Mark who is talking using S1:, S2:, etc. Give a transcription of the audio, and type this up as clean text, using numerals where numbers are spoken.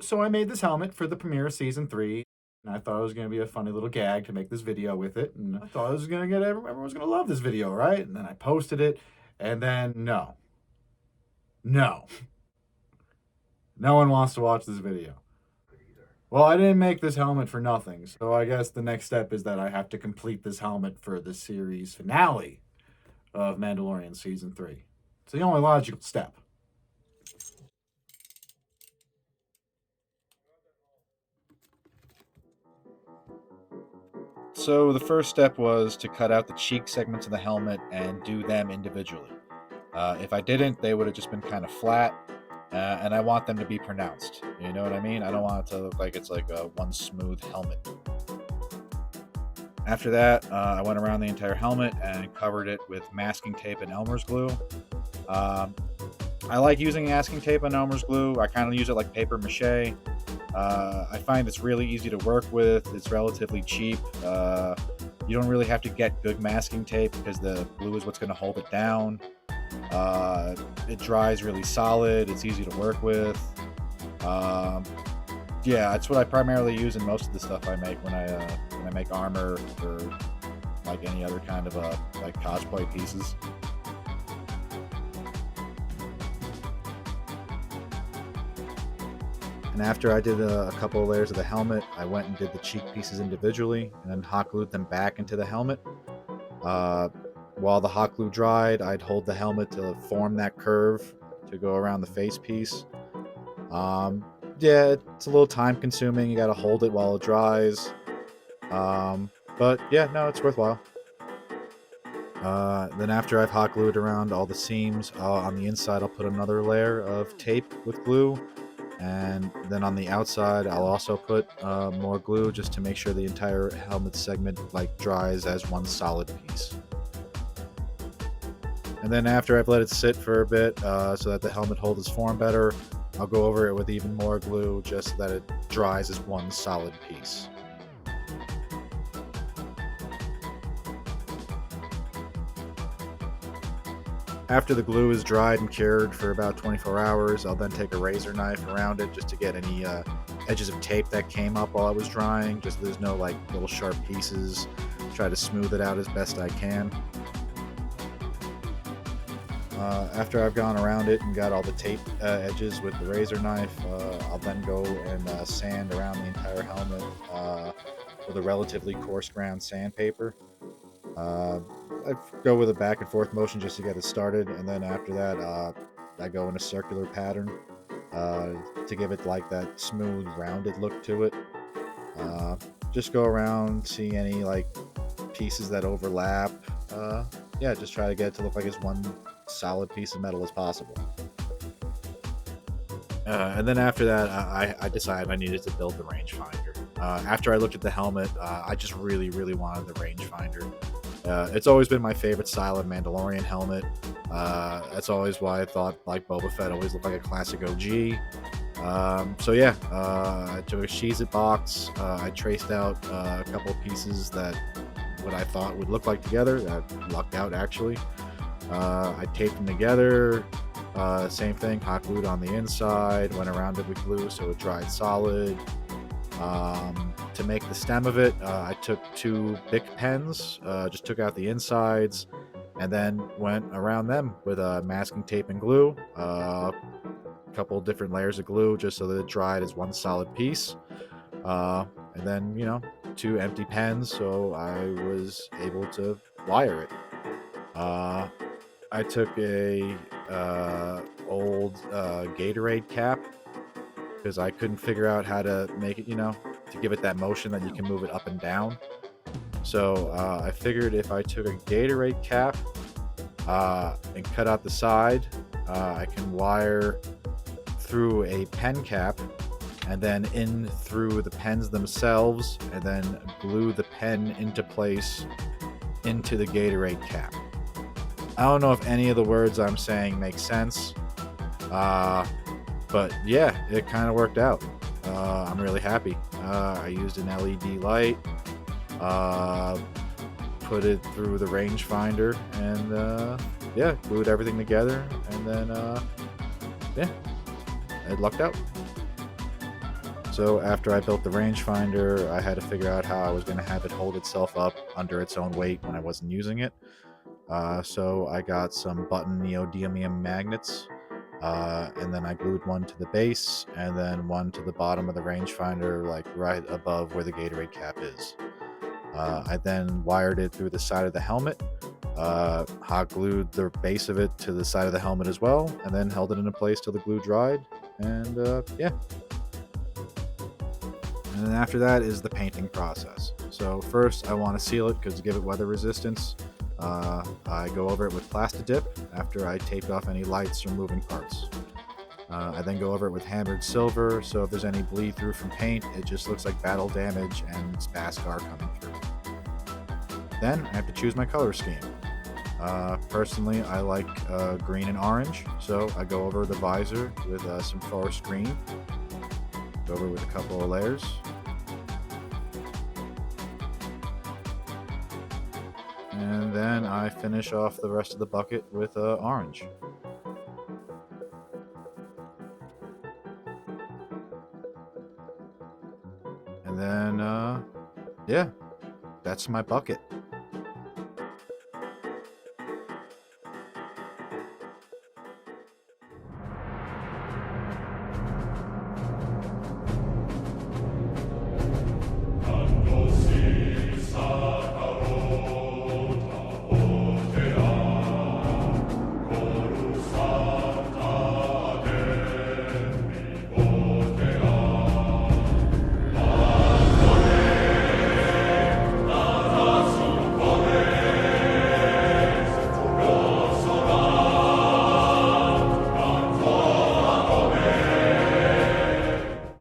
S1: So I made this helmet for the premiere of season 3, and I thought it was gonna be a funny little gag to make this video with it, and I thought it was gonna get everyone was gonna love this video, right? And then I posted it, and then no, no one wants to watch this video. Well, I didn't make this helmet for nothing, so I guess the next step is that I have to complete this helmet for the series finale of Mandalorian season 3. It's the only logical step. So the first step was to cut out the cheek segments of the helmet and do them individually. If I didn't, they would have just been kind of flat, and I want them to be pronounced. You know what I mean? I don't want it to look like it's like a one smooth helmet. After that, I went around the entire helmet and covered it with masking tape and Elmer's glue. Um, I like using masking tape and Elmer's glue. I kind of use it like paper mache. I find it's really easy to work with. It's relatively cheap. You don't really have to get good masking tape because the glue is what's going to hold it down. It dries really solid. It's easy to work with. Um, yeah, it's what I primarily use in most of the stuff I make when I make armor or like any other kind of like cosplay pieces. And after I did a couple of layers of the helmet, I went and did the cheek pieces individually and then hot glued them back into the helmet. Uh, while the hot glue dried, I'd hold the helmet to form that curve to go around the face piece. Um, yeah, it's a little time consuming. You got to hold it while it dries. But yeah, no, it's worthwhile. Then after I've hot glued around all the seams, on the inside I'll put another layer of tape with glue, and then on the outside I'll also put more glue just to make sure the entire helmet segment like dries as one solid piece. And then after I've let it sit for a bit so that the helmet holds its form better, I'll go over it with even more glue just so that it dries as one solid piece. After the glue is dried and cured for about 24 hours, I'll then take a razor knife around it just to get any edges of tape that came up while it was drying, just so there's no like little sharp pieces. Try to smooth it out as best I can. After I've gone around it and got all the tape edges with the razor knife, I'll then go and sand around the entire helmet with a relatively coarse ground sandpaper. Uh, I go with a back and forth motion just to get it started, and then after that, I go in a circular pattern uh, to give it like that smooth, rounded look to it. Uh, just go around, see any like pieces that overlap. Yeah, just try to get it to look like it's one solid piece of metal as possible. And then after that, I decided I needed to build the rangefinder. After I looked at the helmet, I just really, really wanted the rangefinder. It's always been my favorite style of Mandalorian helmet. That's always why I thought like Boba Fett always looked like a classic OG. So yeah, I took a Cheez-it box. I traced out a couple of pieces that what I thought would look like together. That lucked out actually. I taped them together. Same thing, hot glued on the inside. Went around it with glue so it dried solid. To make the stem of it, I took two Bic pens, just took out the insides, and then went around them with masking tape and glue. A couple different layers of glue just so that it dried as one solid piece. And then, two empty pens, so I was able to wire it. I took a old Gatorade cap because I couldn't figure out how to make it, to give it that motion that you can move it up and down. So I figured if I took a Gatorade cap and cut out the side, I can wire through a pen cap and then in through the pens themselves and then glue the pen into place into the Gatorade cap. I don't know if any of the words I'm saying make sense, but yeah, it kind of worked out. I'm really happy. I used an LED light, put it through the rangefinder, and yeah, glued everything together, and then yeah, it lucked out. So after I built the rangefinder, I had to figure out how I was going to have it hold itself up under its own weight when I wasn't using it. So I got some button neodymium magnets, and then I glued one to the base and then one to the bottom of the rangefinder, like right above where the Gatorade cap is. I then wired it through the side of the helmet, hot glued the base of it to the side of the helmet as well, and then held it in place till the glue dried. And yeah, and then after that is the painting process. So first I want to seal it because to give it weather resistance, I go over it with Plastidip after I taped off any lights or moving parts. I then go over it with hammered silver, so if there's any bleed through from paint, it just looks like battle damage and Spaskar coming through. Then I have to choose my color scheme. Personally, I like green and orange, so I go over the visor with some forest green, go over with a couple of layers, and then I finish off the rest of the bucket with orange. And then, yeah, that's my bucket.